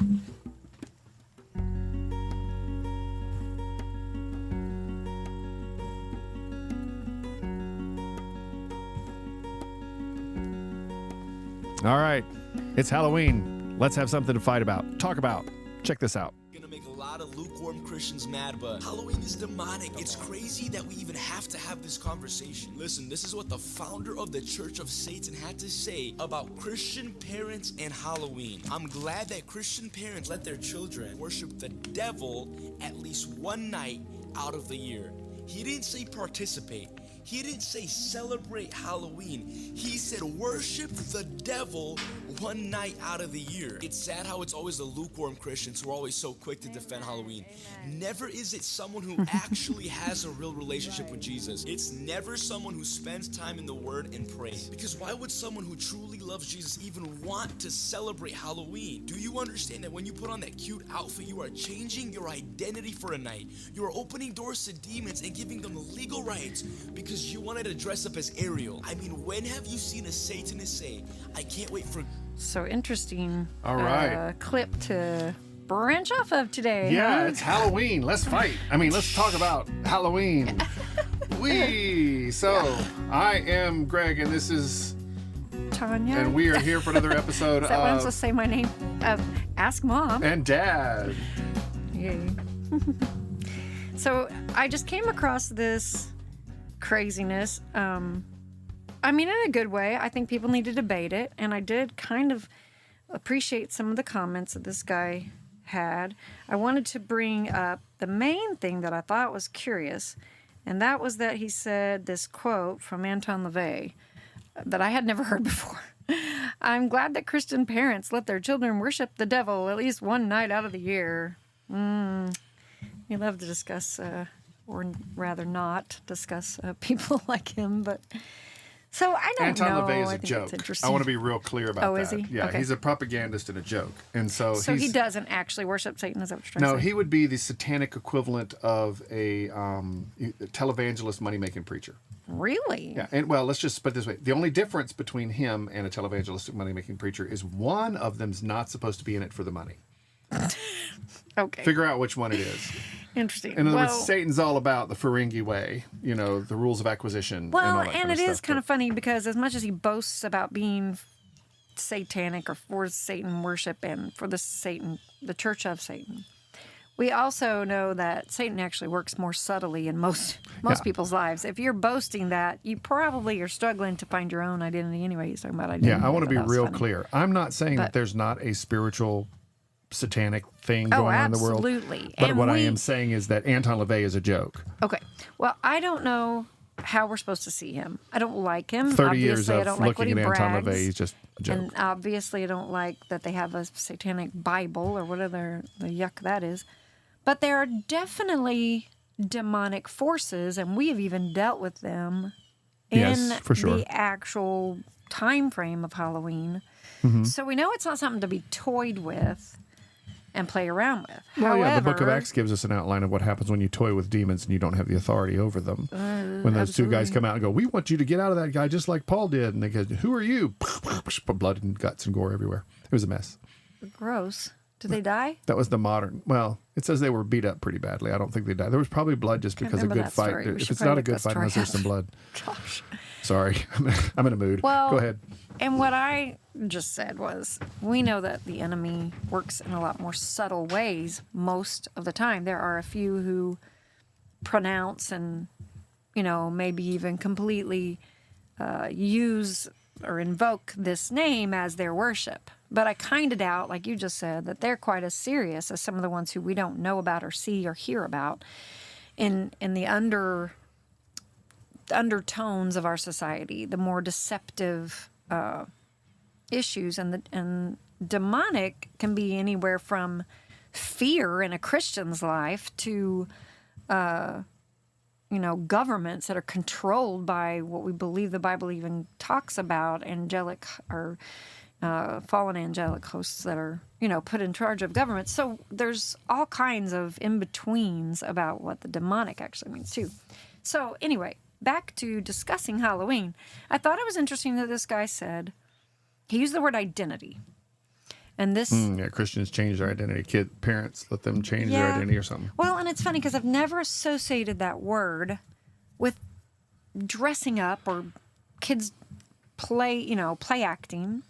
All right, it's Halloween. Let's have something to fight about, talk about. Check this out. Gonna make a lot of lukewarm Christians mad, but Halloween is demonic. It's crazy that we even have to have this conversation. Listen, this is what the founder of the Church of Satan had to say about Christian parents and Halloween. I'm glad that Christian parents let their children worship the devil at least one night out of the year. He didn't say participate. He didn't say celebrate Halloween. He said worship the devil one night out of the year. It's sad how it's always the lukewarm Christians who are always so quick to defend Halloween. Never is it someone who actually has a real relationship with Jesus. It's never someone who spends time in the Word and prays. Because why would someone who truly loves Jesus even want to celebrate Halloween? Do you understand that when you put on that cute outfit, you are changing your identity for a night? You are opening doors to demons and giving them legal rights because you wanted to dress up as Ariel. I mean, when have you seen a Satanist say, I can't wait for... So interesting. All right. Clip to branch off of today. Yeah, huh? it's Halloween. Let's fight. I mean, let's talk about Halloween. So, I am Greg, and this is Tanya. And we are here for another episode Is that what I'm of supposed to say my name? Of Ask Mom. And Dad. Yay. So I just came across this craziness. I mean, in a good way. I think people need to debate it. And I did kind of appreciate some of the comments that this guy had. I wanted to bring up the main thing that I thought was curious. And that was that he said this quote from Anton LaVey that I had never heard before. I'm glad that Christian parents let their children worship the devil at least one night out of the year. We love to discuss, or rather not discuss people like him, but... So I don't Anton know. LaVey is I a think joke. it's interesting. I want to be real clear about that. Oh, is he? Yeah, Okay. he's a propagandist and a joke. And so he doesn't actually worship Satan, is that what you're trying No, to say? he would be the satanic equivalent of a televangelist money-making preacher. Really? Yeah, and well, let's just put it this way. The only difference between him and a televangelistic money-making preacher is one of them's not supposed to be in it for the money. Okay. Figure out which one it is. Interesting. In other words, Satan's all about the Ferengi way, you know, the rules of acquisition. Well, and all that kind of it is stuff, kind of funny because as much as he boasts about being satanic or for Satan worship and for the Church of Satan, we also know that Satan actually works more subtly in most people's lives. If you're boasting that, you probably are struggling to find your own identity anyway. He's talking about identity. Yeah, I want to be real funny. clear. I'm not saying that there's not a spiritual satanic thing going on in the world. Absolutely. But what I am saying is that Anton LaVey is a joke. Okay. Well, I don't know how we're supposed to see him. I don't like him. 30 obviously, years I of don't like what looking he at Anton brags. LaVey, he's just a joke. And obviously, I don't like that they have a satanic Bible or whatever the yuck that is. But there are definitely demonic forces, and we have even dealt with them in for sure. the actual time frame of Halloween. Mm-hmm. So we know it's not something to be toyed with and play around with. Well, However, yeah, the Book of Acts gives us an outline of what happens when you toy with demons and you don't have the authority over them. When those two guys come out and go, we want you to get out of that guy just like Paul did. And they go, who are you? Blood and guts and gore everywhere. It was a mess. Gross. Did they die? That was the modern. Well, it says they were beat up pretty badly. I don't think they died. There was probably blood just because a remember good that fight. story. We If should it's probably not a look good that fight story unless there's up. some blood. Gosh. Sorry, I'm in a mood. Well, go ahead. And what I just said was, we know that the enemy works in a lot more subtle ways most of the time. There are a few who pronounce and, maybe even completely use or invoke this name as their worship. But I kind of doubt, like you just said, that they're quite as serious as some of the ones who we don't know about or see or hear about in the undertones of our society, the more deceptive issues, and demonic can be anywhere from fear in a Christian's life to governments that are controlled by what we believe the Bible even talks about, angelic or fallen angelic hosts that are put in charge of government. So there's all kinds of in-betweens about what the demonic actually means too. So anyway, back to discussing Halloween. I thought it was interesting that this guy said, he used the word identity. And this, Yeah, Christians change their identity. Parents let them change their identity or something. well, and it's funny because I've never associated that word with dressing up or kids play acting.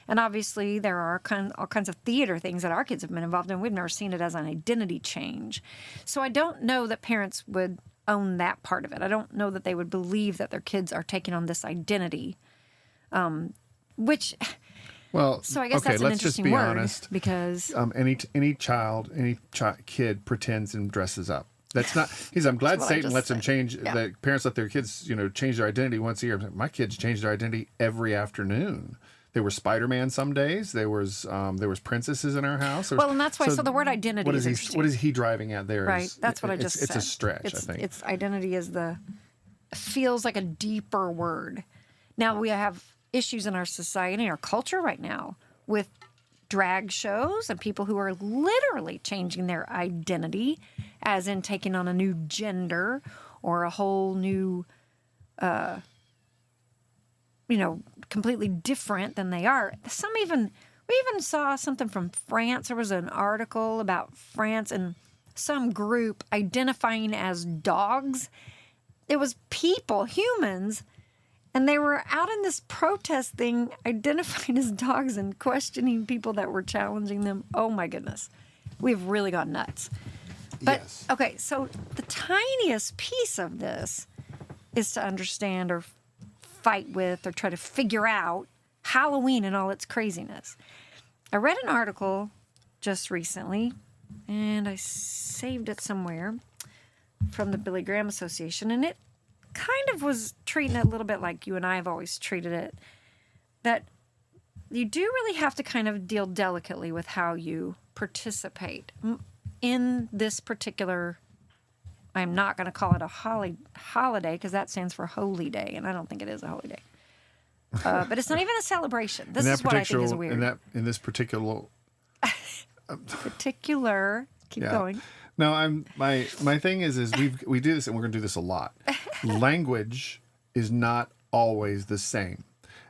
And obviously there are all kinds of theater things that our kids have been involved in. We've never seen it as an identity change. So I don't know that parents would own that part of it. I don't know that they would believe that their kids are taking on this identity, which... Well, So I guess okay, that's an let's just interesting be word honest. because Any kid pretends and dresses up. That's not. I'm glad That's what I Satan just lets them said. change. Yeah. That parents let their kids, change their identity once a year. My kids change their identity every afternoon. There was Spider-Man some days. There was princesses in our house. well, and that's why. So the word identity What is is he? interesting. What is he driving at there? Right. That's what I just said. It's a stretch. It's, I think. It's identity is feels like a deeper word. Now we have issues in our society, our culture right now with drag shows and people who are literally changing their identity, as in taking on a new gender or a whole new, completely different than they are. We even saw something from France. There was an article about France and some group identifying as dogs. It was people, humans, and they were out in this protest thing identifying as dogs and questioning people that were challenging them. Oh my goodness. We've really gone nuts. But, Yes. okay, so the tiniest piece of this is to understand or fight with or try to figure out Halloween and all its craziness. I read an article just recently, and I saved it somewhere, from the Billy Graham Association, and it kind of was treating it a little bit like you and I have always treated it, that you do really have to kind of deal delicately with how you participate in this particular, I'm not going to call it a holiday because that stands for holy day, and I don't think it is a holy day. But it's not even a celebration. This is what I think is weird. In this particular Keep going. No, my thing is we do this, and we're going to do this a lot. Language is not always the same.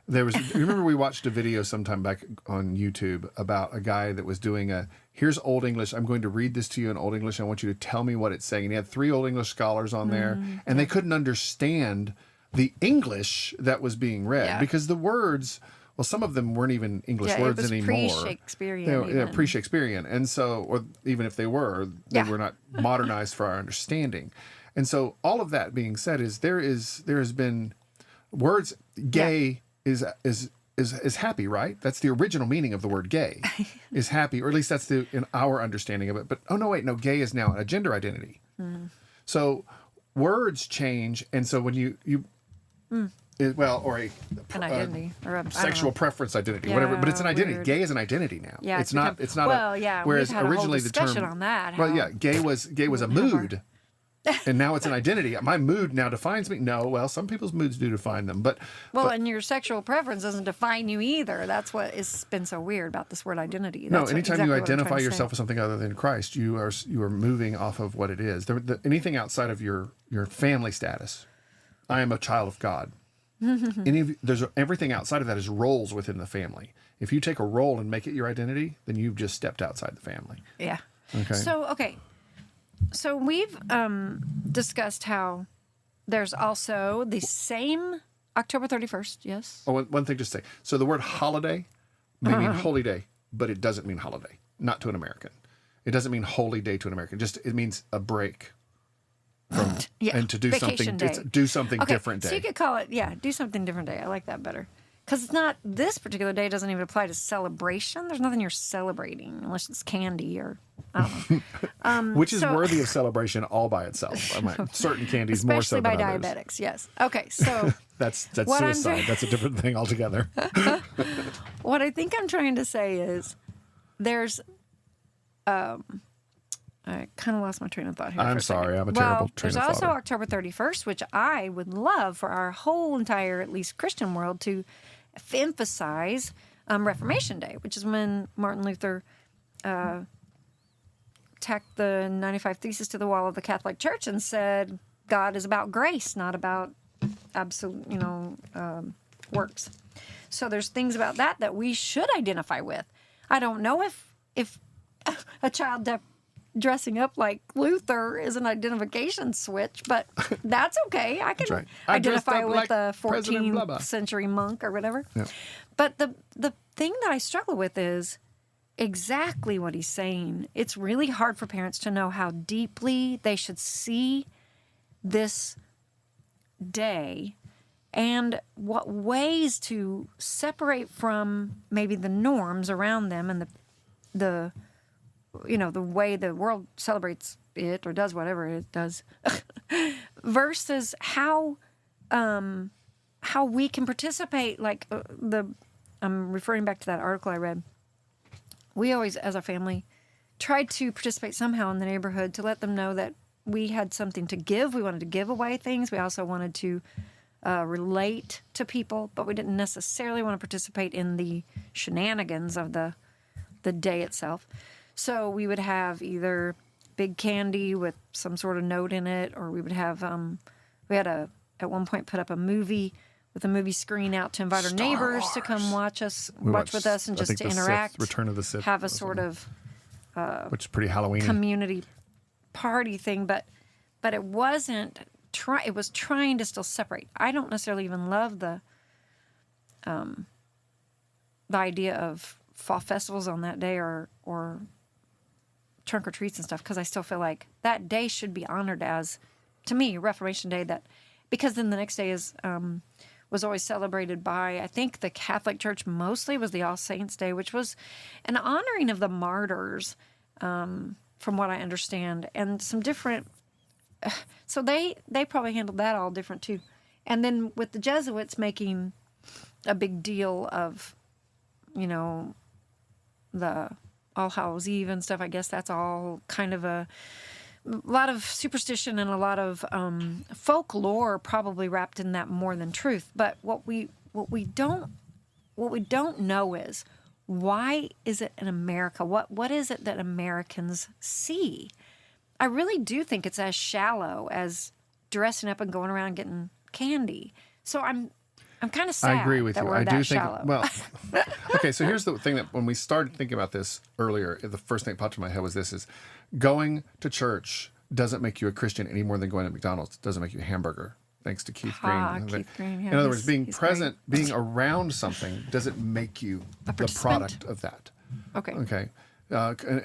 Remember we watched a video sometime back on YouTube about a guy that was doing here's Old English. I'm going to read this to you in Old English. I want you to tell me what it's saying. And he had 3 Old English scholars on there, and they couldn't understand the English that was being read because the words, well, some of them weren't even English words it was anymore. Pre-Shakespearean. Pre-Shakespearean. And so, or even if they were not modernized for our understanding. And so all of that being said there has been words, gay is happy, right? That's the original meaning of the word gay, is happy, or at least that's in our understanding of it. But gay is now a gender identity. So words change, and so when you an identity or a sexual preference identity, whatever. But it's an identity. Weird. Gay is an identity now. Yeah, it's not. we've Whereas had originally a whole discussion the term on that. gay was a mood. And now it's an identity. My mood now defines me. No, well, some people's moods do define them, but and your sexual preference doesn't define you either. That's what has been so weird about this word identity. Anytime you identify yourself as something other than Christ, you are moving off of what it is. Anything outside of your family status, I am a child of God. Everything outside of that is roles within the family. If you take a role and make it your identity, then you've just stepped outside the family. Yeah. Okay. So we've discussed how there's also the same October 31st, yes? Oh, one thing to say. So the word holiday may mean holy day, but it doesn't mean holiday, not to an American. It doesn't mean holy day to an American. Just it means a break from and to do vacation something day. Different day. So you could call it, do something different day. I like that better. Because it's not, this particular day doesn't even apply to celebration. There's nothing you're celebrating unless it's candy or, I don't know. Which is worthy of celebration all by itself. Certain candies more so than especially by others. diabetics, yes. Okay, so. That's what suicide. That's a different thing altogether. What I think I'm trying to say is there's, I kind of lost my train of thought here. I'm sorry. I'm a terrible train there's of thought. also October 31st, which I would love for our whole entire, at least Christian world, to emphasize Reformation Day, which is when Martin Luther tacked the 95 Theses to the wall of the Catholic Church and said, God is about grace, not about absolute, works. So there's things about that we should identify with. I don't know if a child dressing up like Luther is an identification switch, but that's okay. I can right. I dressed identify up with like a President blah, blah. 14th century monk or whatever. Yeah. But the thing that I struggle with is exactly what he's saying. It's really hard for parents to know how deeply they should see this day and what ways to separate from maybe the norms around them and the the way the world celebrates it or does whatever it does versus how we can participate. Like I'm referring back to that article I read. We always, as a family, tried to participate somehow in the neighborhood to let them know that we had something to give. We wanted to give away things. We also wanted to relate to people, but we didn't necessarily want to participate in the shenanigans of the day itself. So we would have either big candy with some sort of note in it, or we would have we had at one point put up a movie with a movie screen out to invite our neighbors to come watch with us and just to interact. Return of the Sith. Have a sort of which is pretty Halloween community party thing, but it wasn't. It was trying to still separate. I don't necessarily even love the idea of fall festivals on that day or trunk or treats and stuff, because I still feel like that day should be honored as, to me, Reformation Day. Because then the next day was always celebrated by, I think, the Catholic Church mostly was the All Saints Day, which was an honoring of the martyrs, from what I understand, and some different. So they probably handled that all different too, and then with the Jesuits making a big deal of, the All Hallows Eve and stuff. I guess that's all kind of a lot of superstition and a lot of folklore probably wrapped in that more than truth. But what we don't know is, why is it in America? What is it that Americans see? I really do think it's as shallow as dressing up and going around getting candy. So I'm kind of sad. I agree with that you. We're I that do think. shallow. Well, okay. So here's the thing that when we started thinking about this earlier, the first thing that popped in my head was this: is going to church doesn't make you a Christian any more than going to McDonald's doesn't make you a hamburger. Thanks to Keith Green. Keith Green. Yeah, in other words, being he's present, great. being around something doesn't make you the product of that. Okay. Okay.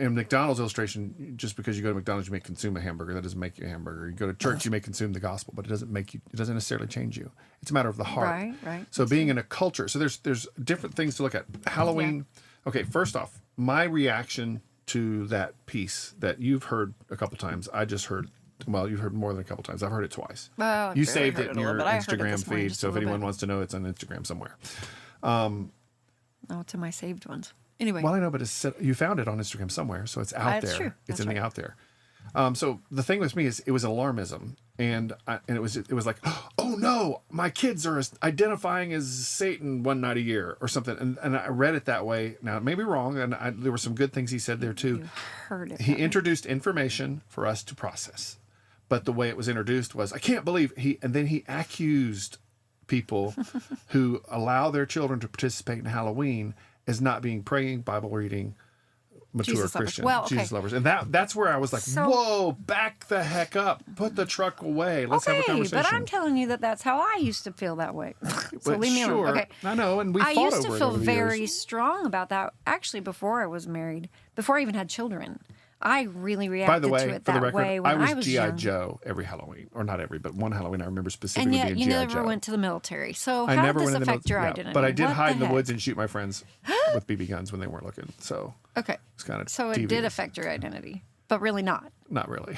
In McDonald's illustration, just because you go to McDonald's, you may consume a hamburger. That doesn't make you a hamburger. You go to church, you may consume the gospel, but it doesn't make you. It doesn't necessarily change you. It's a matter of the heart. Right. So being in a culture, so there's different things to look at. Halloween. Yeah. Okay. First off, my reaction to that piece that you've heard a couple times. I just heard. Well, you've heard more than a couple times. I've heard it twice. Well, you saved it in a your little bit. Instagram feed, so if anyone wants to know, it's on Instagram somewhere. Oh, it's in my saved ones. Anyway. Well, I know, but you found it on Instagram somewhere, so it's out there. True. It's That's in right. the out there. So the thing with me is it was alarmism, and it was like, oh no, my kids are identifying as Satan one night a year or something, and I read it that way. Now it may be wrong, and there were some good things he said there too. You heard it. He introduced information for us to process, but the way it was introduced was, I can't believe and then he accused people who allow their children to participate in Halloween as not being praying, Bible reading, mature Jesus Christian, lovers. Well, okay. Jesus lovers. And that's where I was like, whoa, back the heck up. Put the truck away. Let's have a conversation. But I'm telling you that's how I used to feel that way. So leave me alone. Okay. I know, and we I fought used over to it feel over the very years. strong about that, actually, before I was married, before I even had children. I really reacted By the way, to it for the that record, way when I I was was G.I. young. Joe every Halloween. Or not every, but one Halloween I remember And specifically yet being you G.I. never Joe. went to the military. So I how never did this went in the affect your military. identity? But I did What hide in the heck? woods and shoot my friends with BB guns when they weren't looking. So Okay. it's kind of So it did devious. affect your identity, but really not. Not really.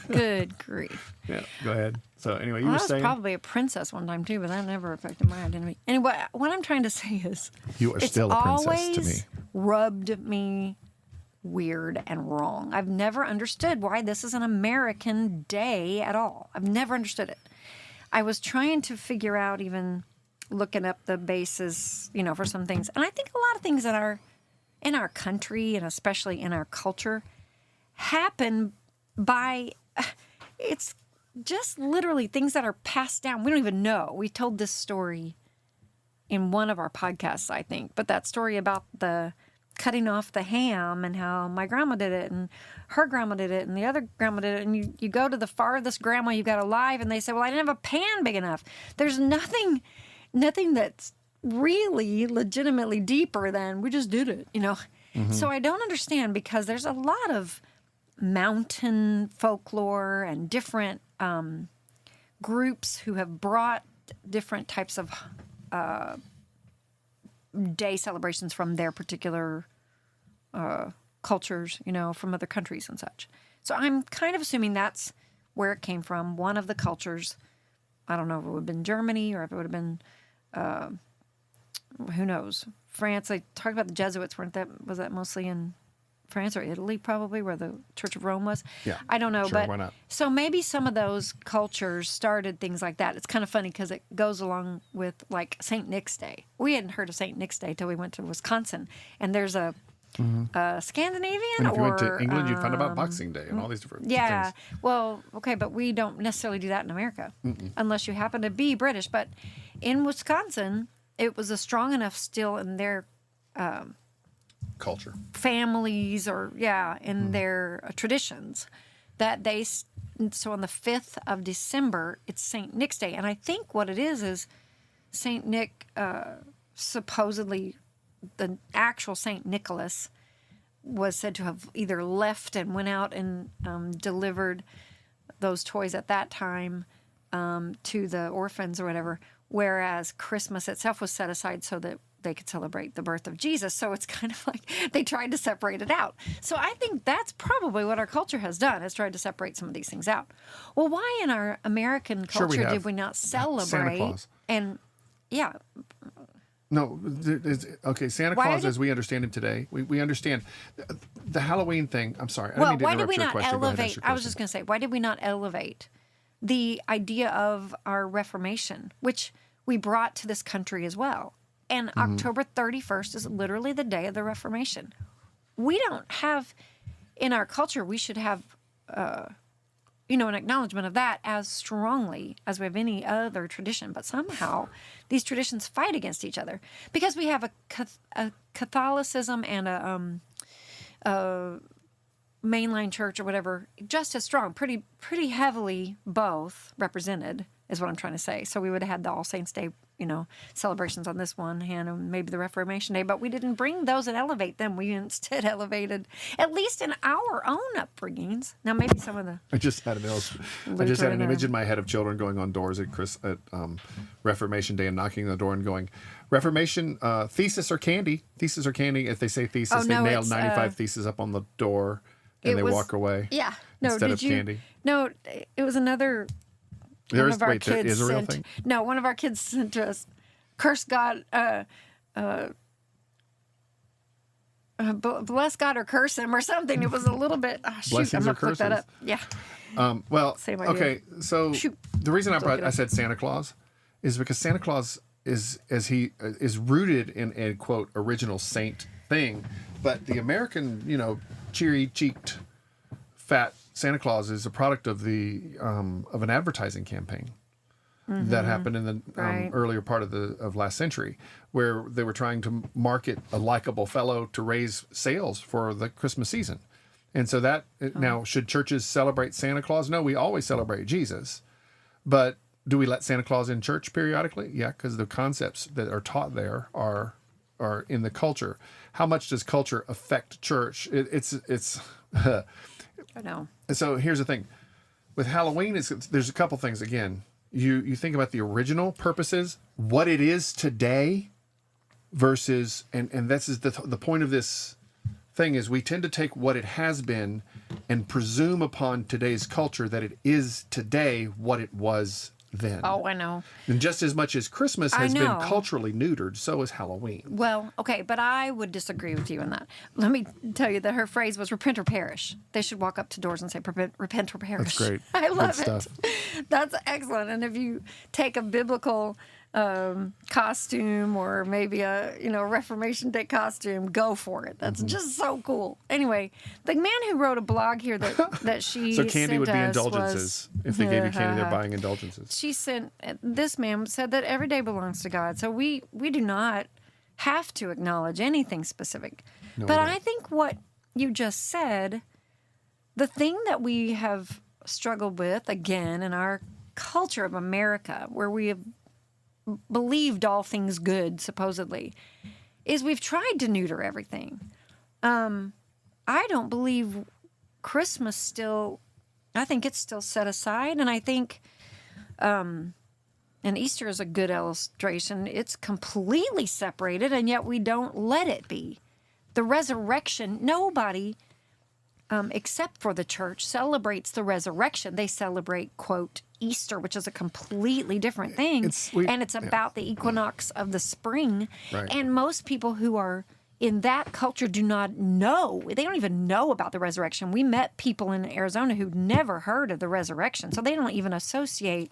Good grief. Yeah, go ahead. So anyway, you Well, were I was saying probably a princess one time too, but that never affected my identity. Anyway, what I'm trying to say is, you are it's still a princess always to me. rubbed me weird and wrong. I've never understood why this is an American day at all. I've never understood it. I was trying to figure out, even looking up the basis, for some things, and I think a lot of things in our country and especially in our culture happen by it's just literally things that are passed down. We don't even know. We told this story in one of our podcasts, I think, but that story about the cutting off the ham and how my grandma did it and her grandma did it and the other grandma did it. And you go to the farthest grandma you got alive and they say, well, I didn't have a pan big enough. There's nothing that's really legitimately deeper than we just did it, So I don't understand, because there's a lot of mountain folklore and different groups who have brought different types of day celebrations from their particular cultures, from other countries and such. So I'm kind of assuming that's where it came from. One of the cultures, I don't know if it would have been Germany or if it would have been, who knows, France. They talked about the Jesuits, was that mostly in France or Italy, probably, where the Church of Rome was? Yeah. I don't know. Sure, but why not? So maybe some of those cultures started things like that. It's kind of funny because it goes along with like St. Nick's Day. We hadn't heard of St. Nick's Day till we went to Wisconsin. And there's a Scandinavian, And if you or went to England, you'd find about Boxing Day and all these different yeah. things. Well, okay, but we don't necessarily do that in America unless you happen to be British. But in Wisconsin, it was a strong enough still in their Culture. families or in their traditions that so on the 5th of December it's St. Nick's Day. And I think what it is St. Nick, supposedly the actual St. Nicholas was said to have either left and went out and delivered those toys at that time to the orphans or whatever, whereas Christmas itself was set aside so that they could celebrate the birth of Jesus. So it's kind of like they tried to separate it out. So I think that's probably what our culture has done, is tried to separate some of these things out. Well, why in our American Sure, culture we have. did we not celebrate? Santa Claus. And yeah, No, okay, Santa Why Claus did- as we understand him today, we understand the Halloween thing. I'm sorry. I well, didn't mean to why did interrupt we your not question. Go ahead, ask elevate? your I was question. just going to say, why did we not elevate the idea of our Reformation, which we brought to this country as well? And October 31st is literally the day of the Reformation. We don't have, in our culture, we should have, an acknowledgement of that as strongly as we have any other tradition. But somehow these traditions fight against each other because we have a Catholicism and a mainline church or whatever just as strong, pretty heavily both represented is what I'm trying to say. So we would have had the All Saints Day, celebrations on this one hand and maybe the Reformation Day, but we didn't bring those and elevate them. We instead elevated, at least in our own upbringings. Now maybe some of the I just had an image in my head of children going on doors at Reformation Day and knocking on the door and going, Reformation thesis or candy. Thesis or candy. If they say thesis, they nail 95 theses up on the door and they walk away. Yeah. No, instead did of you? candy. No, it was another. There One is of our wait, there kids is a real sent, thing. No, one of our kids sent to us, curse God, bless God or curse him or something. It was a little bit. Oh, shoot, Blessings I'm or gonna look that curses? up. Yeah. Well, Same idea. okay. So Shoot. the reason Look it I up. said Santa Claus is because Santa Claus is rooted in a quote original saint thing, but the American, cheery cheeked, fat Santa Claus is a product of of an advertising campaign that happened in the Right. earlier part of last century, where they were trying to market a likable fellow to raise sales for the Christmas season. And so now, should churches celebrate Santa Claus? No, we always celebrate Jesus. But do we let Santa Claus in church periodically? Yeah, because the concepts that are taught there are in the culture. How much does culture affect church? It's I know. so here's the thing. With Halloween, there's a couple things. Again, you think about the original purposes, what it is today versus, and this is the point of this thing is we tend to take what it has been and presume upon today's culture that it is today what it was then. Oh, I know. And just as much as Christmas I has been know. culturally neutered, so is Halloween. Well, okay, but I would disagree with you on that. Let me tell you that her phrase was repent or perish. They should walk up to doors and say repent or perish. That's great. I love Good stuff. it. That's excellent. And if you take a biblical costume or maybe a Reformation Day costume, go for it. That's just so cool. Anyway, the man who wrote a blog here that she So candy sent would be us indulgences. If they gave you candy, they're buying indulgences. She sent, this man said that every day belongs to God. So we do not have to acknowledge anything specific. No, but we don't. I think what you just said, the thing that we have struggled with, again, in our culture of America, where we have believed all things good, supposedly, is we've tried to neuter everything. I don't believe Christmas still, I think it's still set aside, and I think, and Easter is a good illustration, it's completely separated, and yet we don't let it be. The resurrection, nobody, except for the church, celebrates the resurrection. They celebrate, quote, Easter, which is a completely different thing. And it's about the equinox of the spring. Right. And most people who are in that culture do not know. They don't even know about the resurrection. We met people in Arizona who'd never heard of the resurrection. So they don't even associate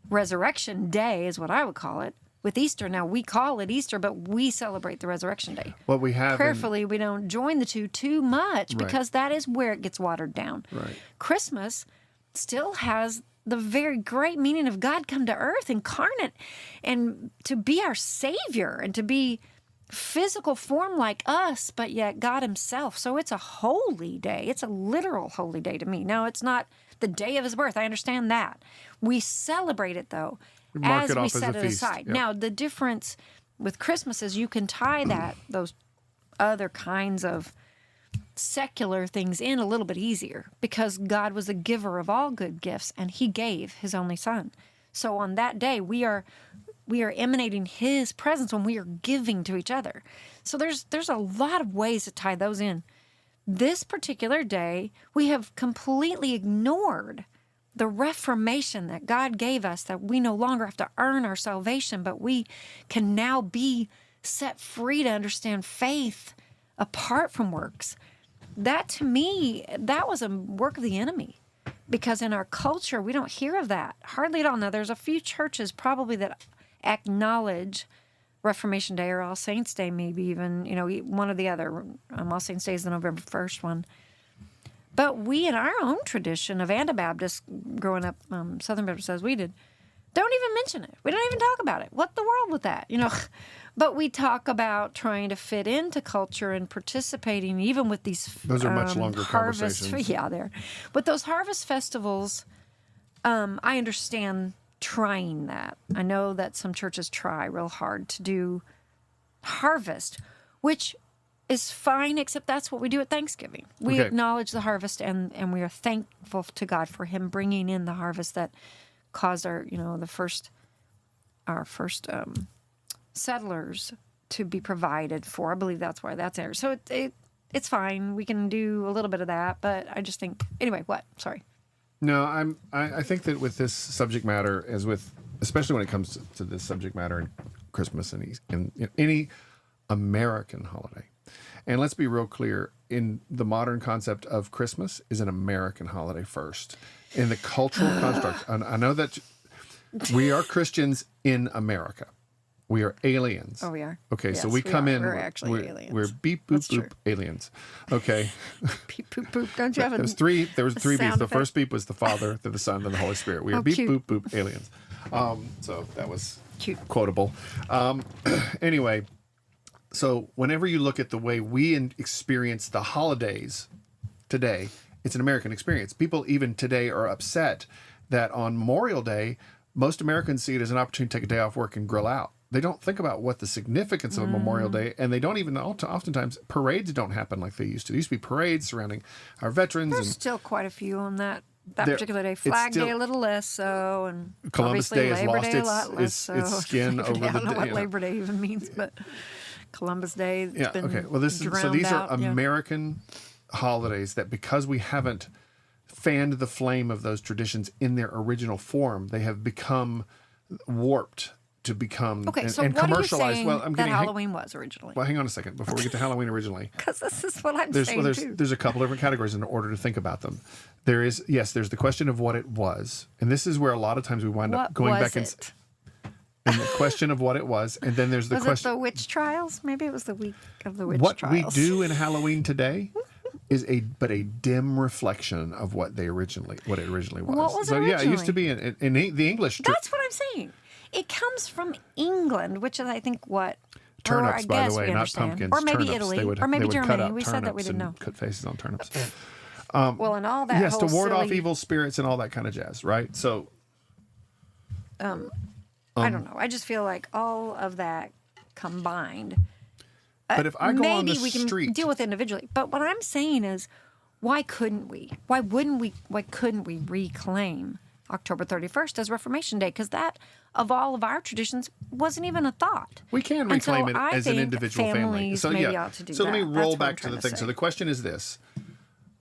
Resurrection Day, is what I would call it, with Easter. Now, we call it Easter, but we celebrate the Resurrection Day. What we have Prayerfully, we don't join the two too much, because that is where it gets watered down. Right. Christmas still has the very great meaning of God come to earth incarnate and to be our Savior and to be physical form like us, but yet God himself. So it's a holy day. It's a literal holy day to me. Now, it's not the day of his birth. I understand that. We celebrate it, though, Mark as it we off as set a it feast. aside. Yep. Now, the difference with Christmas is you can tie those other kinds of secular things in a little bit easier, because God was a giver of all good gifts, and he gave his only son. So on that day, we are emanating his presence when we are giving to each other. So there's a lot of ways to tie those in. This particular day, we have completely ignored the reformation that God gave us, that we no longer have to earn our salvation, but we can now be set free to understand faith apart from works. That, to me, that was a work of the enemy, because in our culture, we don't hear of that hardly at all. Now, there's a few churches probably that acknowledge Reformation Day or All Saints Day, maybe even, one or the other. All Saints Day is the November 1st one. But we, in our own tradition of Anabaptists, growing up, Southern Baptist as we did, don't even mention it. We don't even talk about it. What the world with that, But we talk about trying to fit into culture and participating even with these Those are much longer harvest. conversations. Yeah, there. But those harvest festivals, I understand trying that. I know that some churches try real hard to do harvest, which is fine, except that's what we do at Thanksgiving. We acknowledge the harvest, and we are thankful to God for him bringing in the harvest that caused our first settlers to be provided for. I believe that's why that's there. So it's fine. We can do a little bit of that, but I just think, anyway, what? Sorry. No, I think that with this subject matter, especially when it comes to this subject matter in Christmas and any American holiday, and let's be real clear, in the modern concept of Christmas is an American holiday first. In the cultural construct, and I know that we are Christians in America. We are aliens. Oh, we are. Okay, Yes, so we come in. We're actually aliens. We're beep boop That's boop true. aliens. Okay. Beep, poop, poop. Don't you have There was three beeps. sound The effect? first beep was the Father, then the Son, then the Holy Spirit. We are Oh, beep cute. boop boop aliens. So that was Cute. quotable. Anyway, so whenever you look at the way we experience the holidays today, it's an American experience. People even today are upset that on Memorial Day, most Americans see it as an opportunity to take a day off work and grill out. They don't think about what the significance of Memorial Day, and they don't even, oftentimes, parades don't happen like they used to. There used to be parades surrounding our veterans. There's And still quite a few on that There- particular day. it's Flag still- Day a little less so, and Columbus obviously Day has Labor lost Day a its- lot less its so. skin Labor over Day, I the don't know day, what yeah. Labor Day even means, but Columbus Day. It's yeah, been okay. Well, so drowned these are out, yeah. American holidays that, because we haven't fanned the flame of those traditions in their original form, they have become warped to become Okay, and, so and what are you commercialized. saying Well, I'm that getting Halloween was originally? well, hang on a second before we get to Halloween originally. Because this is what I'm There's saying too. there's a couple different categories in order to think about them. There's the question of what it was, and this is where a lot of times we wind up What going was back it? and the question of what it was, and then there's the Was it question the witch trials? Maybe it was the week of the witch what trials. we do in Halloween today is a dim reflection of what it originally was. What was it so yeah, it used to originally? be in the English. That's what I'm saying. It comes from England, which is, I think, what Turnips, I by guess the way, we not understand. pumpkins. Or maybe turnips. Italy, They would, or maybe they would cut Germany. out We said that we turnips didn't and know. cut faces on turnips. Well, and all that Yes, to whole ward off silly- evil spirits and all that kind of jazz, right? So, I don't know. I just feel like all of that combined. but if I go on the Maybe we can street, deal with it individually. But what I'm saying is, why couldn't we? Why wouldn't we? Why couldn't we reclaim October 31st as Reformation Day? Because that, of all of our traditions, wasn't even a thought. we can And so reclaim it I as an think individual family. families So maybe yeah. ought to do so let me that. roll That's what I'm back to trying the to thing. So say. the question is this: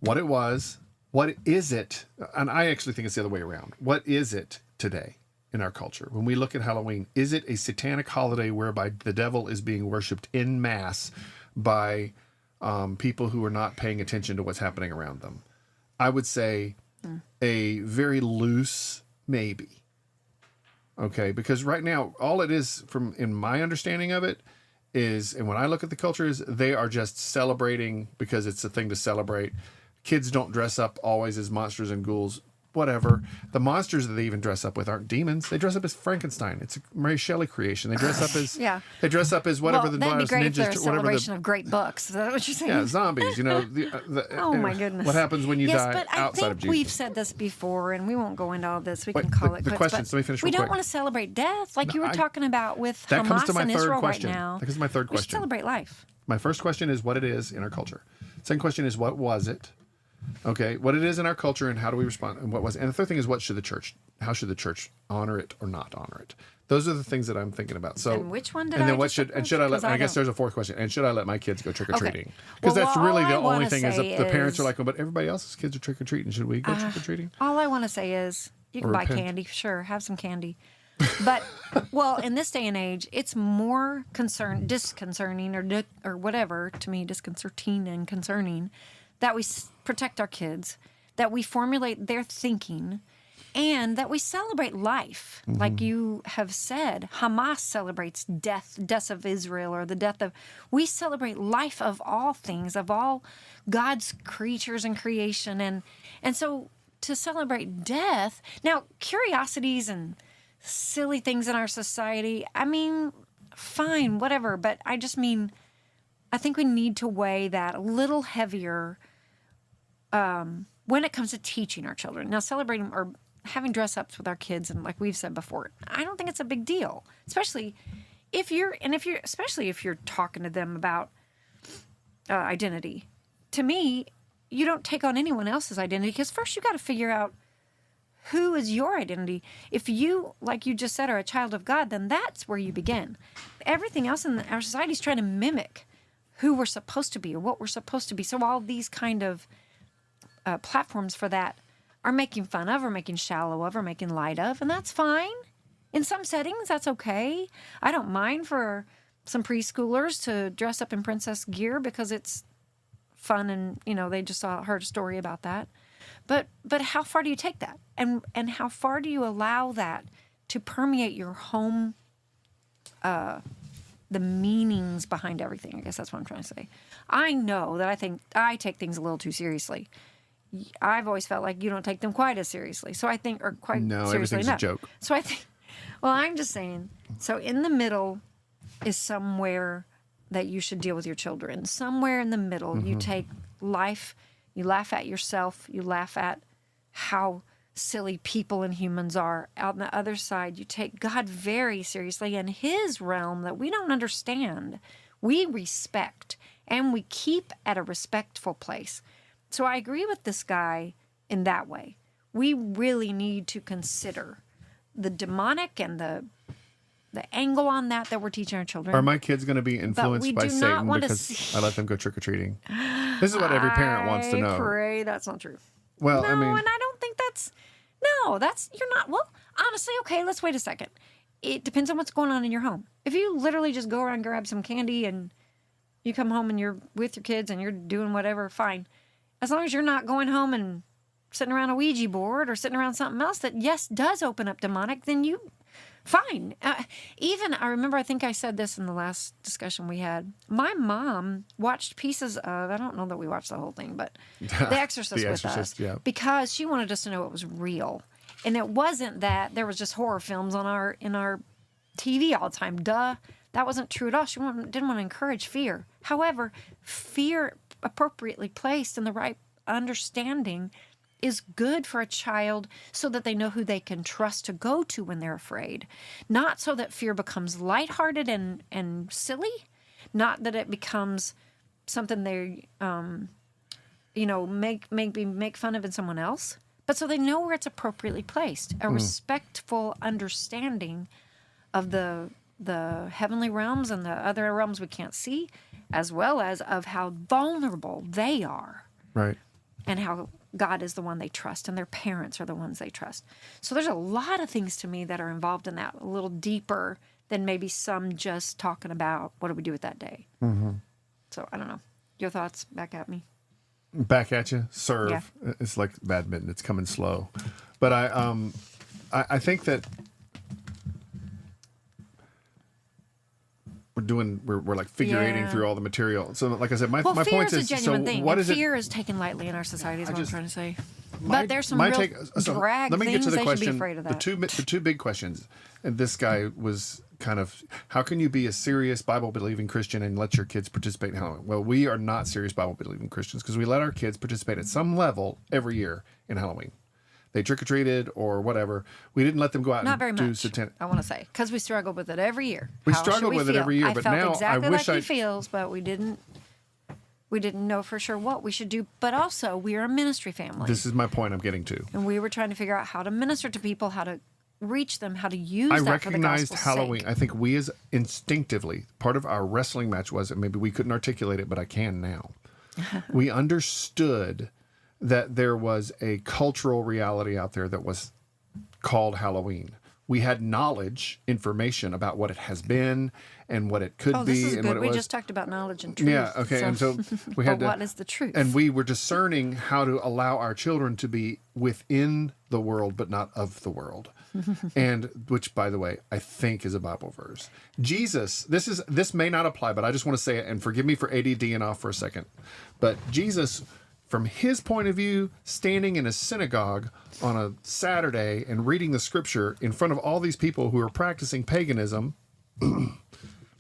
what it was, what is it? And I actually think it's the other way around. What is it today in our culture? When we look at Halloween, is it a satanic holiday whereby the devil is being worshipped en masse by people who are not paying attention to what's happening around them? I would say a very loose maybe. Okay, because right now, all it is, from in my understanding of it, is, and when I look at the culture, is they are just celebrating because it's a thing to celebrate. Kids don't dress up always as monsters and ghouls, whatever. The monsters that they even dress up with aren't demons. They dress up as Frankenstein. It's a Mary Shelley creation. They dress up as Yeah. They dress up as whatever Well, the that'd be last great if they're a ninjas, whatever celebration the of great books. Is that what you're saying? yeah zombies. You know, Oh my goodness! What happens when you yes, die but outside I of think Jesus? we've said this before, and we won't go into all this. We Wait, can call the it quits. questions, But let me finish we real don't quick. want to celebrate death, like you were talking about with That comes Hamas to my and third Israel question. right now. That comes to my third We should question. celebrate life. My first question is what it is in our culture. Second question is what was it? Okay, what it is in our culture and how do we respond? And what was? And the third thing is how should the church honor it or not honor it? Those are the things that I'm thinking about. So, And which one did and then I what just should look and at? should I let? 'Cause I I guess don't- there's a fourth question. And should I let my kids go trick or treating? Okay. Because Well, that's all really the I only wanna thing is say the parents are is- like, well, but everybody else's kids are trick or treating. Should we go trick or treating? All I want to say is you can Or buy repent. candy, sure, have some candy. But, well, in this day and age, it's more disconcerting or whatever, to me, disconcerting and concerning, that we protect our kids, that we formulate their thinking, and that we celebrate life. Mm-hmm. Like you have said, Hamas celebrates deaths of Israel, or the death of. We celebrate life of all things, of all God's creatures and creation, and so to celebrate death. Now, curiosities and silly things in our society, I mean, fine, whatever. But I just mean, I think we need to weigh that a little heavier when it comes to teaching our children. Now, celebrating or having dress ups with our kids, and like we've said before, I don't think it's a big deal, especially if you're talking to them about identity. To me, you don't take on anyone else's identity, because first you got to figure out who is your identity. If you, like you just said, are a child of God, then that's where you begin. Everything else in our society is trying to mimic who we're supposed to be or what we're supposed to be. So all these kind of platforms for that are making fun of, or making shallow of, or making light of, and that's fine. In some settings, that's okay. I don't mind for some preschoolers to dress up in princess gear because it's fun, and they just heard a story about that. But how far do you take that, and how far do you allow that to permeate your home? The meanings behind everything. I guess that's what I'm trying to say. I know that I take things a little too seriously. I've always felt like you don't take them quite as seriously. So I think, or quite No, seriously everything's a enough. joke. So I think, well, I'm just saying, so in the middle is somewhere that you should deal with your children. Somewhere in the middle, you take life, you laugh at yourself, you laugh at how silly people and humans are. Out on the other side, you take God very seriously, and his realm that we don't understand, we respect, and we keep at a respectful place. So I agree with this guy in that way. We really need to consider the demonic and the angle on that we're teaching our children. Are my kids going to be influenced we by do not Satan want to because see- I let them go trick or treating? This is what every parent wants to know. I pray that's not true. Well, No, I mean, and I don't think you're not. Well, honestly, okay, let's wait a second. It depends on what's going on in your home. If you literally just go around and grab some candy and you come home and you're with your kids and you're doing whatever, fine. As long as you're not going home and sitting around a Ouija board or sitting around something else that, yes, does open up demonic, then fine. Even, I remember, I think I said this in the last discussion we had. My mom watched pieces of, I don't know that we watched the whole thing, but The Exorcist The with Exorcist, us. yeah. Because she wanted us to know it was real. And it wasn't that there was just horror films in our TV all the time. Duh. That wasn't true at all. She didn't want to encourage fear. However, fear appropriately placed in the right understanding is good for a child so that they know who they can trust to go to when they're afraid. Not so that fear becomes lighthearted and silly. Not that it becomes something they, make fun of in someone else. But so they know where it's appropriately placed. A respectful understanding of the heavenly realms and the other realms we can't see, as well as of how vulnerable they are. Right. And how God is the one they trust, and their parents are the ones they trust. So there's a lot of things to me that are involved in that, a little deeper than maybe some just talking about what do we do with that day. Mm-hmm. So I don't know. Your thoughts back at me? Back at you, serve. Yeah. It's like badminton; it's coming slow. But I think that we're like figurating through all the material. So, like I said, my fear point is a is genuine thing. What and is fear is taken lightly in our society. Is what I'm trying to say. My- But there's some my real take- so drag let me get things to the they question. should be afraid of that. The two big questions, and this guy was kind of, how can you be a serious Bible believing Christian and let your kids participate in Halloween? Well, we are not serious Bible believing Christians because we let our kids participate at some level every year in Halloween. They trick or treated or whatever. We didn't let them go out Not and very do much, satanic. I want to say, because we struggled with it every year. We How should struggled with it feel? every year, I but felt now I exactly wish like he I'd- feels, but we didn't know for sure what we should do. But also, we are a ministry family. This is my point I'm getting to. And we were trying to figure out how to minister to people, how to reach them, how to use I that for the recognized gospel's Halloween. sake. I think we as instinctively, part of our wrestling match was, and maybe we couldn't articulate it, but I can now. We understood that there was a cultural reality out there that was called Halloween. We had knowledge, information about what it has been and what it could Oh, be this is and good. what it We was. just talked about knowledge and truth. Yeah, okay. And so we had but to, what is the truth? and we were discerning how to allow our children to be within the world, but not of the world. And which, by the way, I think is a Bible verse. Jesus, this may not apply, but I just want to say it, and forgive me for ADDing off for a second. But Jesus, from his point of view, standing in a synagogue on a Saturday and reading the scripture in front of all these people who are practicing paganism,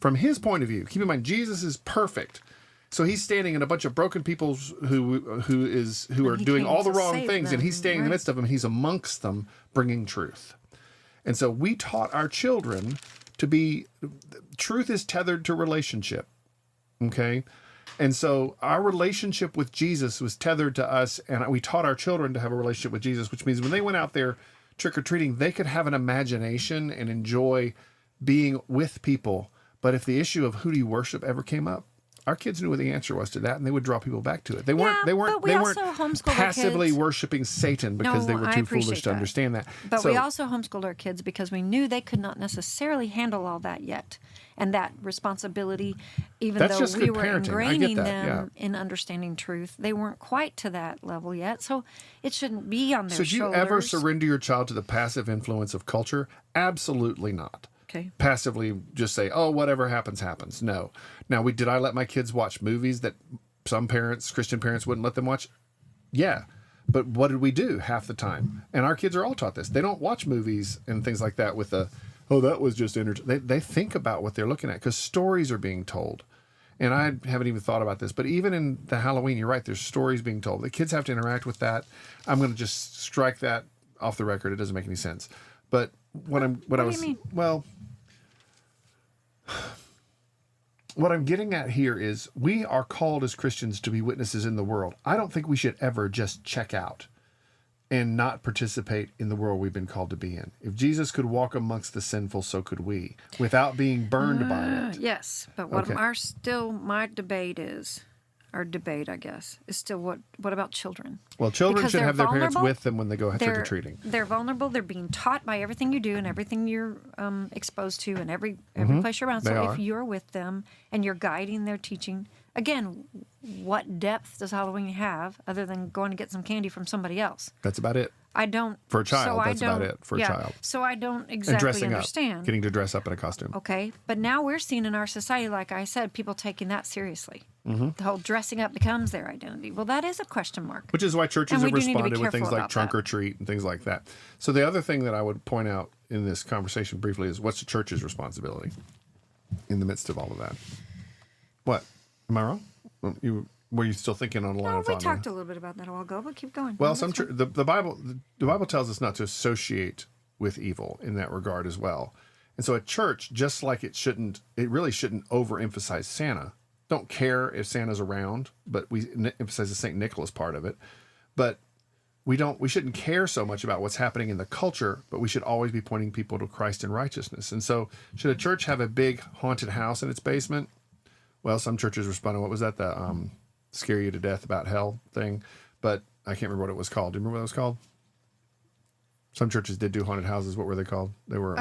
from his point of view, keep in mind, Jesus is perfect. So he's standing in a bunch of broken people who are he doing came all the to wrong save things, and them, he's standing in the right. midst of them, and he's amongst them bringing truth. And so we taught our children to be, truth is tethered to relationship. Okay? And so our relationship with Jesus was tethered to us, and we taught our children to have a relationship with Jesus, which means when they went out there trick-or-treating, they could have an imagination and enjoy being with people. But if the issue of who do you worship ever came up, our kids knew what the answer was to that, and they would draw people back to it. They weren't but we also homeschooled our passively kids. worshiping Satan because they No, were I too foolish appreciate to that. understand that. But So- we also homeschooled our kids because we knew they could not necessarily handle all that yet. And that responsibility, even That's though just we good were parenting. I get ingraining that, them in understanding truth, they weren't quite to that level yet. So it shouldn't be on their So do you shoulders. ever surrender your child to the passive influence of culture? Absolutely not. Okay. Passively just say, oh, whatever happens, happens. No. Now, did I let my kids watch movies that some parents, Christian parents, wouldn't let them watch? Yeah. But what did we do half the time? And our kids are all taught this. They don't watch movies and things like that with oh, that was just entertaining. They think about what they're looking at because stories are being told. And I haven't even thought about this, but even in the Halloween, you're right, there's stories being told. The kids have to interact with that. I'm going to just strike that off the record. It doesn't make any sense. But what do you mean? Well, what I'm getting at here is we are called as Christians to be witnesses in the world. I don't think we should ever just check out and not participate in the world we've been called to be in. If Jesus could walk amongst the sinful, so could we, without being burned by it. Yes, but what Okay. my debate is, our debate, I guess, is still what about children? Well, children Because should they're have their parents vulnerable. with them when they go trick-or-treating. They're vulnerable. They're being taught by everything you do and everything you're exposed to and every place you're around. They So are. if you're with them and you're guiding their teaching, again, what depth does Halloween have other than going to get some candy from somebody else? That's about it. I don't. For a child, so I that's about don't- it for a yeah, child. So I don't And exactly dressing understand. up, getting to dress up in a costume. Okay, but now we're seeing in our society, like I said, people taking that seriously. Mm-hmm. The whole dressing up becomes their identity. Well, that is a question mark. Which is why churches And have we do need to be responded with things careful like about trunk that. or treat and things like that. So the other thing that I would point out in this conversation briefly is what's the church's responsibility? in the midst of all of that. What? Am I wrong? Were you still thinking on a line No, of we thought? talked a little bit about that a while ago, but keep going. Well, No, that's fine. the Bible tells us not to associate with evil in that regard as well. And so a church, just like it really shouldn't overemphasize Santa. Don't care if Santa's around, but we emphasize the St. Nicholas part of it. But we shouldn't care so much about what's happening in the culture, but we should always be pointing people to Christ and righteousness. And so should a church have a big haunted house in its basement? Well, some churches responded, what was that? The scare you to death about hell thing. But I can't remember what it was called. Do you remember what it was called? Some churches did do haunted houses. What were they called? They were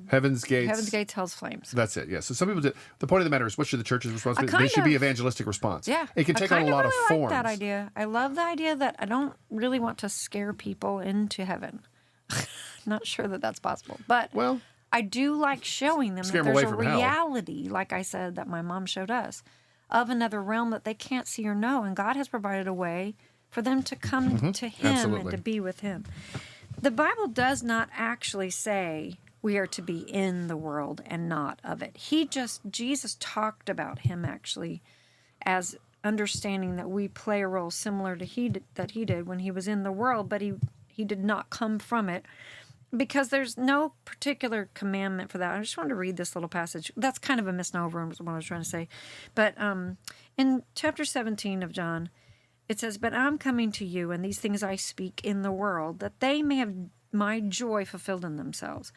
Heaven's Gates. Heaven's Gates, Hell's Flames. That's it. Yeah. So some people did. The point of the matter is, what should the church's response be? kind They should be of- evangelistic response. Yeah, It can take on a lot of I forms. like that idea. I love the idea that I don't really want to scare people into heaven. Not sure that that's possible, but Well, I do like showing them Scare that 'em there's away a from hell. reality, like I said, that my mom showed us, of another realm that they can't see or know, and God has provided a way for them to come to Him Absolutely. and to be with Him. The Bible does not actually say we are to be in the world and not of it. Jesus talked about Him actually as understanding that we play a role similar to that He did when He was in the world, but He did not come from it. Because there's no particular commandment for that. I just wanted to read this little passage. That's kind of a misnomer, is what I was trying to say. But in chapter 17 of John, it says, "But I'm coming to you, and these things I speak in the world, that they may have my joy fulfilled in themselves.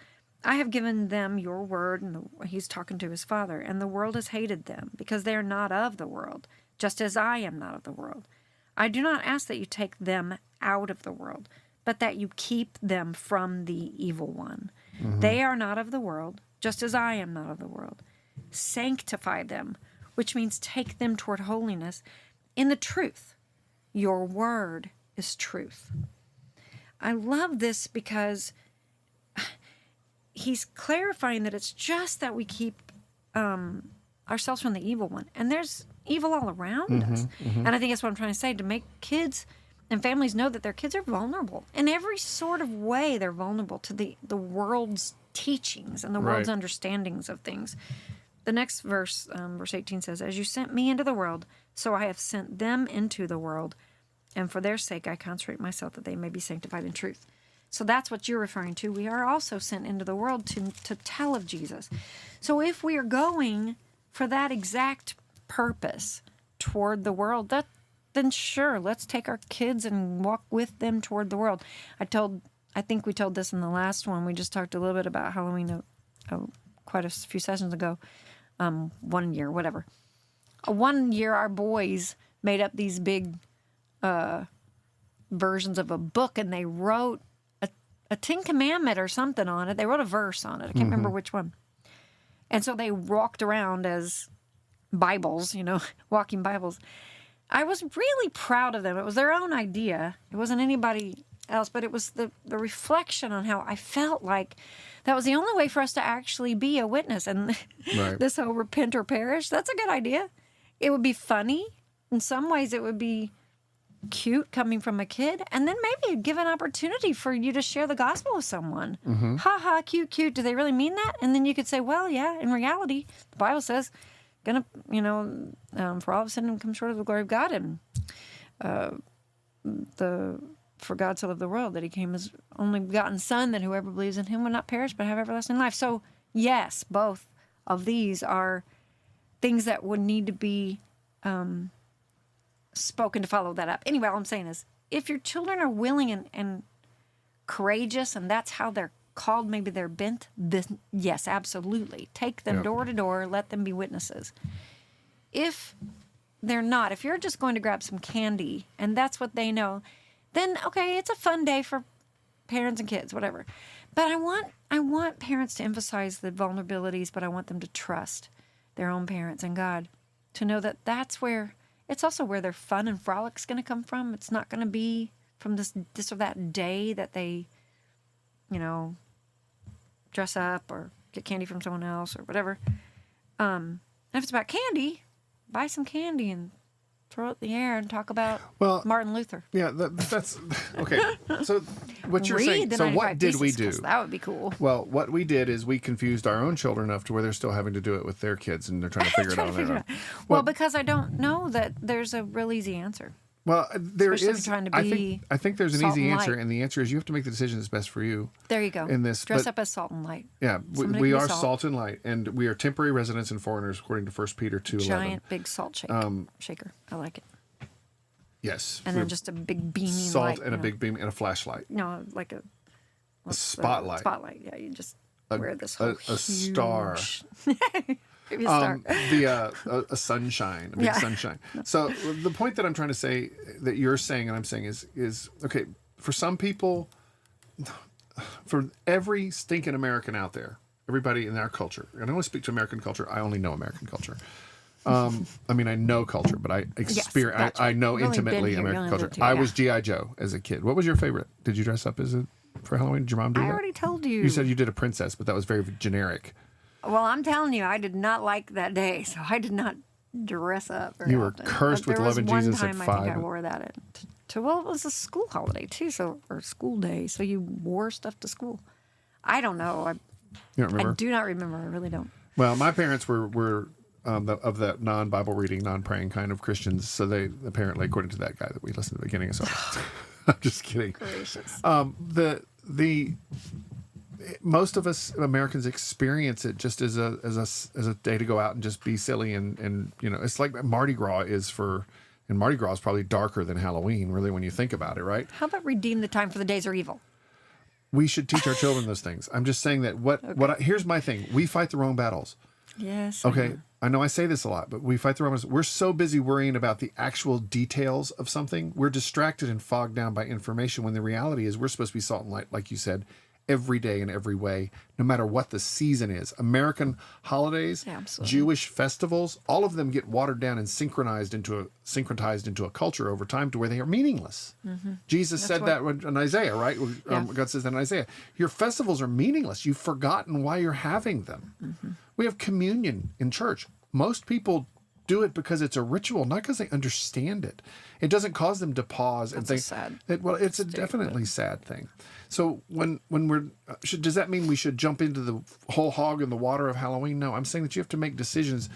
I have given them your word," and he's talking to his Father, "and the world has hated them, because they are not of the world, just as I am not of the world. I do not ask that you take them out of the world, but that you keep them from the evil one. They are not of the world, just as I am not of the world. Sanctify them," which means take them toward holiness, "in the truth. Your word is truth." I love this because he's clarifying that it's just that we keep ourselves from the evil one. And there's evil all around us. And I think that's what I'm trying to say, to make kids and families know that their kids are vulnerable. In every sort of way, they're vulnerable to the world's teachings and the world's Right. understandings of things. The next verse, verse 18 says, "As you sent me into the world, so I have sent them into the world. And for their sake, I consecrate myself that they may be sanctified in truth." So that's what you're referring to. We are also sent into the world to tell of Jesus. So if we are going for that exact purpose toward the world, then sure, let's take our kids and walk with them toward the world. I think we told this in the last one. We just talked a little bit about Halloween quite a few sessions ago. 1 year, whatever. 1 year, our boys made up these big versions of a book, and they wrote a 10 Commandment or something on it. They wrote a verse on it. I can't remember which one. And so they walked around as Bibles, walking Bibles. I was really proud of them. It was their own idea. It wasn't anybody else, but it was the reflection on how I felt like that was the only way for us to actually be a witness. And Right. this whole repent or perish, that's a good idea. It would be funny. In some ways, it would be cute coming from a kid. And then maybe it'd give an opportunity for you to share the gospel with someone. Ha ha, cute, cute. Do they really mean that? And then you could say, well, yeah, in reality, the Bible says, for all of sin come short of the glory of God, and for God so loved the world that He came as only begotten Son, that whoever believes in Him would not perish but have everlasting life. So yes, both of these are things that would need to be spoken to follow that up. Anyway, all I'm saying is, if your children are willing and courageous, and that's how they're called, maybe they're bent, yes, absolutely. Take them Yep. door to door, let them be witnesses. If they're not, if you're just going to grab some candy and that's what they know, then okay, it's a fun day for parents and kids, whatever. But I want parents to emphasize the vulnerabilities, but I want them to trust their own parents and God, to know that that's where, it's also where their fun and frolic's going to come from. It's not going to be from this or that day that they, dress up or get candy from someone else or whatever. If it's about candy, buy some candy and throw it in the air and talk about Well, Martin Luther. Yeah, that's okay. So what you're Read saying? the So 95 what did we Thesis, do? 'cause that would be cool. Well, what we did is we confused our own children enough to where they're still having to do it with their kids, and they're trying to figure it out on their own. Well, because I don't know that there's a real easy answer. Well, there Especially if is. you're trying to I think there's an salt easy and answer, light. and the answer is you have to make the decision that's best for you. There you go. In this, Dress but- up as salt and light. Yeah, Somebody we can be are salt. salt and light, and we are temporary residents and foreigners, according to 1 Peter 2:11. Giant big salt shaker. I like it. Yes, And then just a big beaming salt light. and a big beam and a flashlight. No, like a spotlight. Spotlight. Yeah, you just wear this a whole star. Maybe a star. A sunshine, a big Yeah. sunshine. So the point that I'm trying to say, that you're saying and I'm saying is okay, for some people, for every stinking American out there, everybody in our culture, and I only speak to American culture, I only know American culture. I mean, I know culture, but I experience, that's I right. know You've only been intimately here, you American only culture. lived here, I yeah. was G.I. Joe as a kid. What was your favorite? Did you dress up as a for Halloween? Did your mom do I that? already told you. You said you did a princess, but that was very generic. Well, I'm telling you, I did not like that day, so I did not dress up. Very You were often. cursed But with there was loving one Jesus at time I 5. think I wore that well, it was a school holiday too, or school day, so you wore stuff to school. I don't know. You don't remember? I do not remember. I really don't. Well, my parents were of that non-Bible reading, non-praying kind of Christians. So they apparently, according to that guy that we listened to the beginning, so I'm just kidding. Gracious. The most of us Americans experience it just as a day to go out and just be silly and you know, it's like Mardi Gras is for. And Mardi Gras is probably darker than Halloween, really, when you think about it, right? How about redeem the time for the days are evil? We should teach our children those things. I'm just saying that here's my thing. We fight the wrong battles. Yes. Okay. I know I say this a lot, but we fight the wrong battles. We're so busy worrying about the actual details of something. We're distracted and fogged down by information when the reality is we're supposed to be salt and light, like you said, every day in every way, no matter what the season is. American holidays, Absolutely. Jewish festivals, all of them get watered down and syncretized into a culture over time to where they are meaningless. Jesus said that in Isaiah, right? Yeah. God says that in Isaiah. Your festivals are meaningless. You've forgotten why you're having them. We have communion in church. Most people do it because it's a ritual, not because they understand it. It doesn't cause them to pause and think. It's a definitely sad thing. So when we're does that mean we should jump into the whole hog in the water of Halloween? No, I'm saying that you have to make decisions.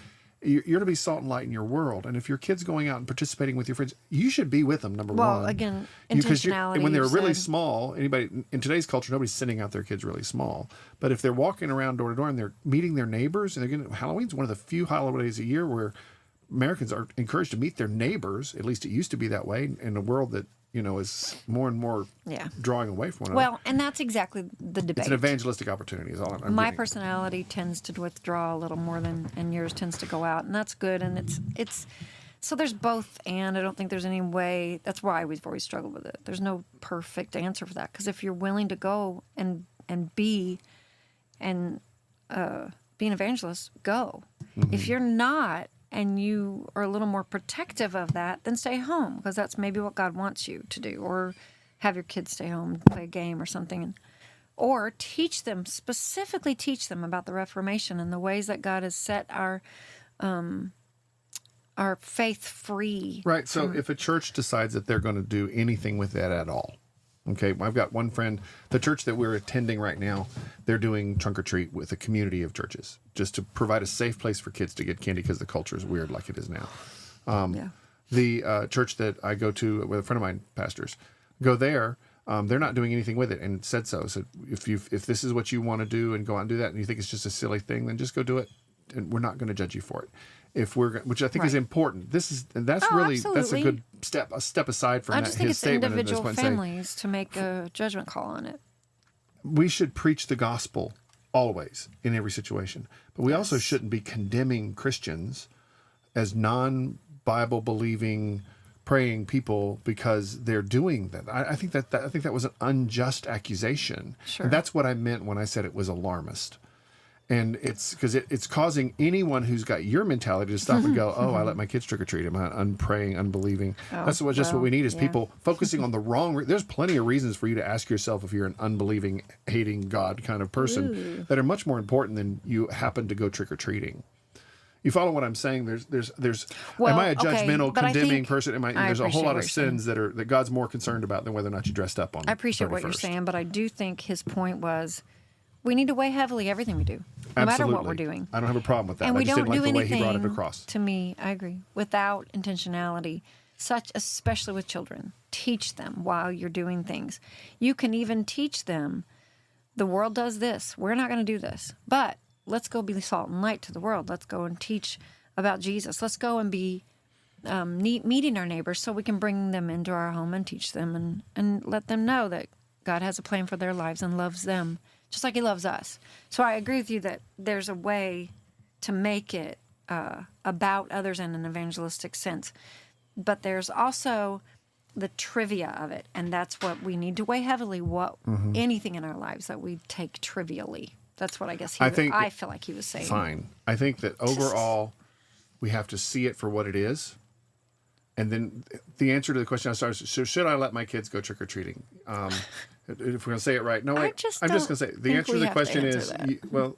You're to be salt and light in your world, and if your kid's going out and participating with your friends, you should be with them. Number one. Well, again, intentionality. When they're you really said. small, anybody in today's culture, nobody's sending out their kids really small. But if they're walking around door to door and they're meeting their neighbors, and they're getting Halloween's one of the few holidays a year where Americans are encouraged to meet their neighbors. At least it used to be that way in a world that, you know, is more and more drawing away from one another. Well, and that's exactly the debate. It's an evangelistic opportunity is all I'm My getting. personality tends to withdraw a little more and yours tends to go out, and that's good. And it's so there's both, and I don't think there's any way. That's why we've always struggled with it. There's no perfect answer for that, because if you're willing to go and be an evangelist, go. If you're not, and you are a little more protective of that, then stay home, because that's maybe what God wants you to do, or have your kids stay home and play a game or something, or specifically teach them about the Reformation and the ways that God has set our faith free. Right. So if a church decides that they're going to do anything with that at all, okay, I've got one friend, the church that we're attending right now, they're doing trunk or treat with a community of churches just to provide a safe place for kids to get candy because the culture is weird like it is now. The church that I go to with a friend of mine, pastors, go there. They're not doing anything with it and said so. So if this is what you want to do and go out and do that and you think it's just a silly thing, then just go do it. And we're not going to judge you for it. Which I think is important. That's a good step aside from I that, just think his it's statement. individual and this families to make a judgment call on it. we should preach the gospel always in every situation, but we also shouldn't be condemning Christians as non-Bible believing, praying people because they're doing that. I think that was an unjust accusation. Sure. And that's what I meant when I said it was alarmist. And it's because it's causing anyone who's got your mentality to stop and go, oh, I let my kids trick or treat. Am I unpraying, unbelieving? That's what we need is people focusing on the wrong. There's plenty of reasons for you to ask yourself if you're an unbelieving, hating God kind of person that are much more important than you happen to go trick or treating. You follow what I'm saying? There's. Well, am I a okay, judgmental, but I condemning think- person? I There's a whole appreciate lot what of you're sins that God's more concerned about than whether or not you dressed up on. I appreciate what you're 31st. saying, but I do think his point was we need to weigh heavily everything we do, no matter what we're doing. I don't have a problem with that. And I we just don't didn't like do the way anything, he brought it across. to me, I agree, without intentionality, especially with children. Teach them while you're doing things. You can even teach them, the world does this. We're not going to do this. But let's go be the salt and light to the world. Let's go and teach about Jesus. Let's go and be meeting our neighbors so we can bring them into our home and teach them and let them know that God has a plan for their lives and loves them just like he loves us. So I agree with you that there's a way to make it about others in an evangelistic sense. But there's also the trivia of it, and that's what we need to weigh heavily, anything in our lives that we take trivially. That's what I guess I feel like he was saying. Fine. I think that overall, we have to see it for what it is. And then the answer to the question I started, so should I let my kids go trick-or-treating? If we're going to say it right. No, wait. I'm just going to say, the answer to the question is, well,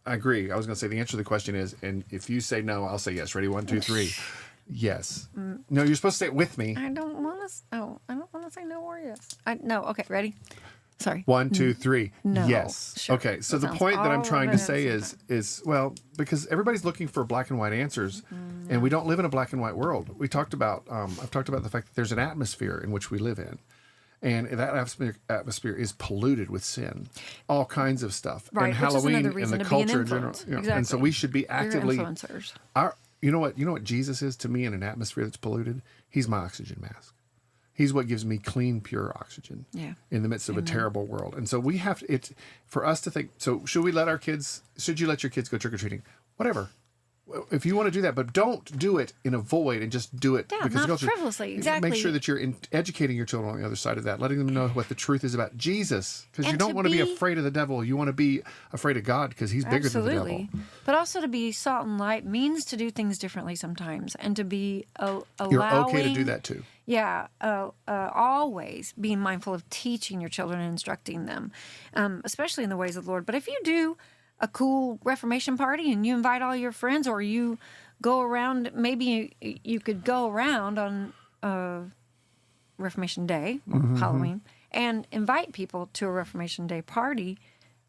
I agree. I was going to say the answer to the question is, and if you say no, I'll say yes. Ready? 1, 2, 3. Yes. No, you're supposed to say it with me. I don't want to say no or yes. No, okay, ready? Sorry. 1, 2, 3. No. Yes. Sure. Okay. So the Sounds point that I'm all trying to of it say at the is well, because everybody's looking for black and white answers, and we don't live in a black and white world. We talked about I've talked about the fact that there's an atmosphere in which we live in, and that atmosphere is polluted with sin, all kinds of stuff, Right, and which is Halloween another and reason the to be an culture in general. influence. You know, Exactly. And so we should be We're actively. influencers. You know what Jesus is to me in an atmosphere that's polluted? He's my oxygen mask. He's what gives me clean, pure oxygen in the midst of a terrible world. And so we have to, for us to think, so should you let your kids go trick-or-treating? Whatever. If you want to do that, but don't do it in a void and just do it because not the culture. frivolously. Exactly. Make sure that you're educating your children on the other side of that, letting them know what the truth is about Jesus. Because you And don't to want to be be- afraid of the devil. You want to be afraid of God because he's bigger than the devil. Absolutely. But also to be salt and light means to do things differently sometimes, and to be allowing. You're okay to do that too. Yeah, always being mindful of teaching your children and instructing them, especially in the ways of the Lord. But if you do a cool Reformation party and you invite all your friends, or you go around, maybe you could go around on Reformation Day, Halloween, and invite people to a Reformation Day party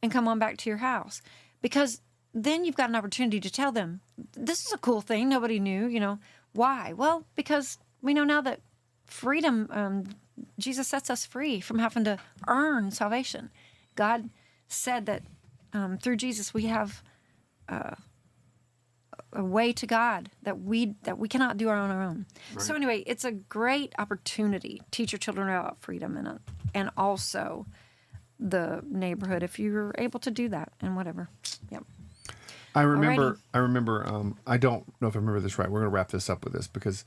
and come on back to your house. Because then you've got an opportunity to tell them, this is a cool thing, nobody knew, Why? Well, because we know now that freedom, Jesus sets us free from having to earn salvation. God said that through Jesus we have a way to God that we cannot do on our own. Right. So anyway, it's a great opportunity. Teach your children about freedom and also the neighborhood if you're able to do that and whatever. Yep. I remember. I don't know if I remember this right. We're going to wrap this up with this because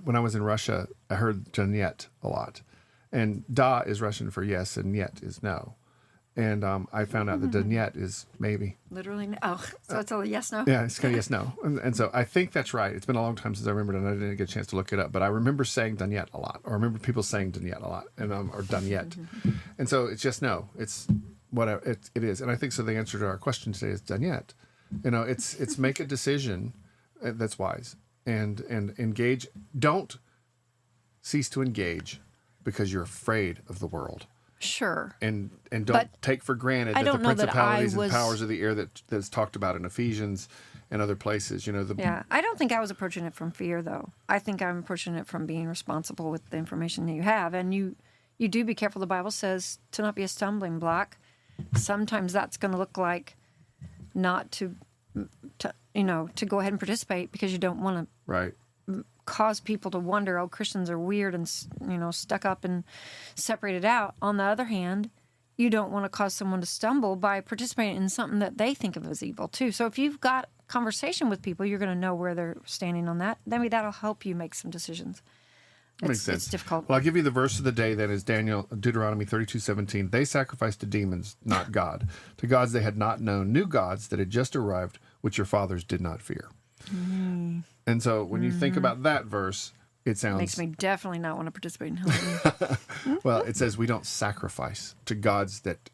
when I was in Russia, I heard "Danyet" a lot, and "da" is Russian for yes, and "yet" is no. And I found out that "Danyet" is maybe. Literally, no. Oh, so it's a yes, no? Yeah, it's kind of yes, no. And so I think that's right. It's been a long time since I remembered, and I didn't get a chance to look it up. But I remember saying "Danyet" a lot, or I remember people saying "Danyet" a lot, and or "Danyet." And so it's just no. It's whatever it is. And I think so. The answer to our question today is "Danyet." It's make a decision that's wise and engage. Don't cease to engage because you're afraid of the world. Sure. And don't take for granted that the principalities and powers of the air that's talked about in Ephesians and other places. Yeah, I don't think I was approaching it from fear, though. I think I'm approaching it from being responsible with the information that you have, and you do be careful. The Bible says to not be a stumbling block. Sometimes that's going to look like not to go ahead and participate because you don't want to cause people to wonder, oh, Christians are weird and stuck up and separated out. On the other hand, you don't want to cause someone to stumble by participating in something that they think of as evil too. So if you've got conversation with people, you're going to know where they're standing on that. Maybe that'll help you make some decisions. Makes sense. It's difficult. Well, I'll give you the verse of the day. That is Deuteronomy 32:17. They sacrificed to demons, not God, to gods they had not known, new gods that had just arrived, which your fathers did not fear. And so when you think about that verse, it sounds makes me definitely not want to participate in Halloween. Well, it says we don't sacrifice to gods that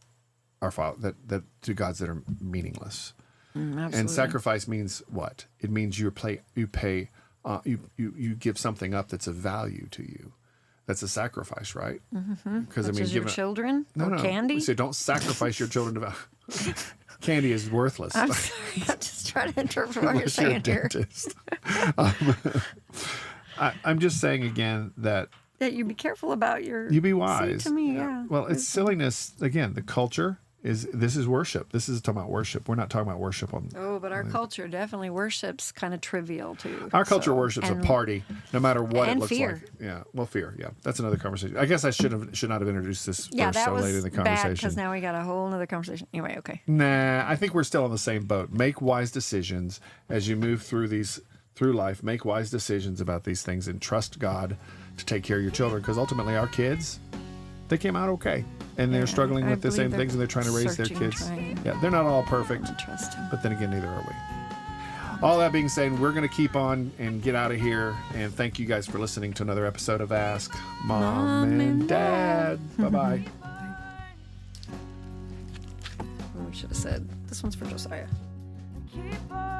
are to gods that are meaningless. Absolutely. And sacrifice means what? It means you give something up that's of value to you. That's a sacrifice, right? Because Such as your children or candy? We say don't sacrifice your children to candy is worthless. I'm sorry. I'm just trying to interpret what you're Unless you're a saying here. dentist. I'm just saying again that That you be careful about your. you be wise. See, to me, yeah. Well, it's silliness. Again, the culture this is worship. This is talking about worship. We're not talking about worship on. Oh, but our culture definitely worships kind of trivial too. Our culture So- worships and- a party, no matter what it and looks fear. like. Yeah, well, fear. Yeah, that's another conversation. I guess I should not have introduced this Yeah, verse that so was late in the bad conversation. because now we got a whole other conversation. Anyway, okay. Nah, I think we're still on the same boat. Make wise decisions as you move through life. Make wise decisions about these things and trust God to take care of your children. Because ultimately, our kids, they came out okay, and they're struggling I with the same believe things, and they're trying to raise their searching, kids. trying. Yeah, they're not all perfect, I trust him. but then again, neither are we. All that being said, we're going to keep on and get out of here. And thank you guys for listening to another episode of Ask Mom and Dad. Bye-bye. We should have said this one's for Josiah. Keep on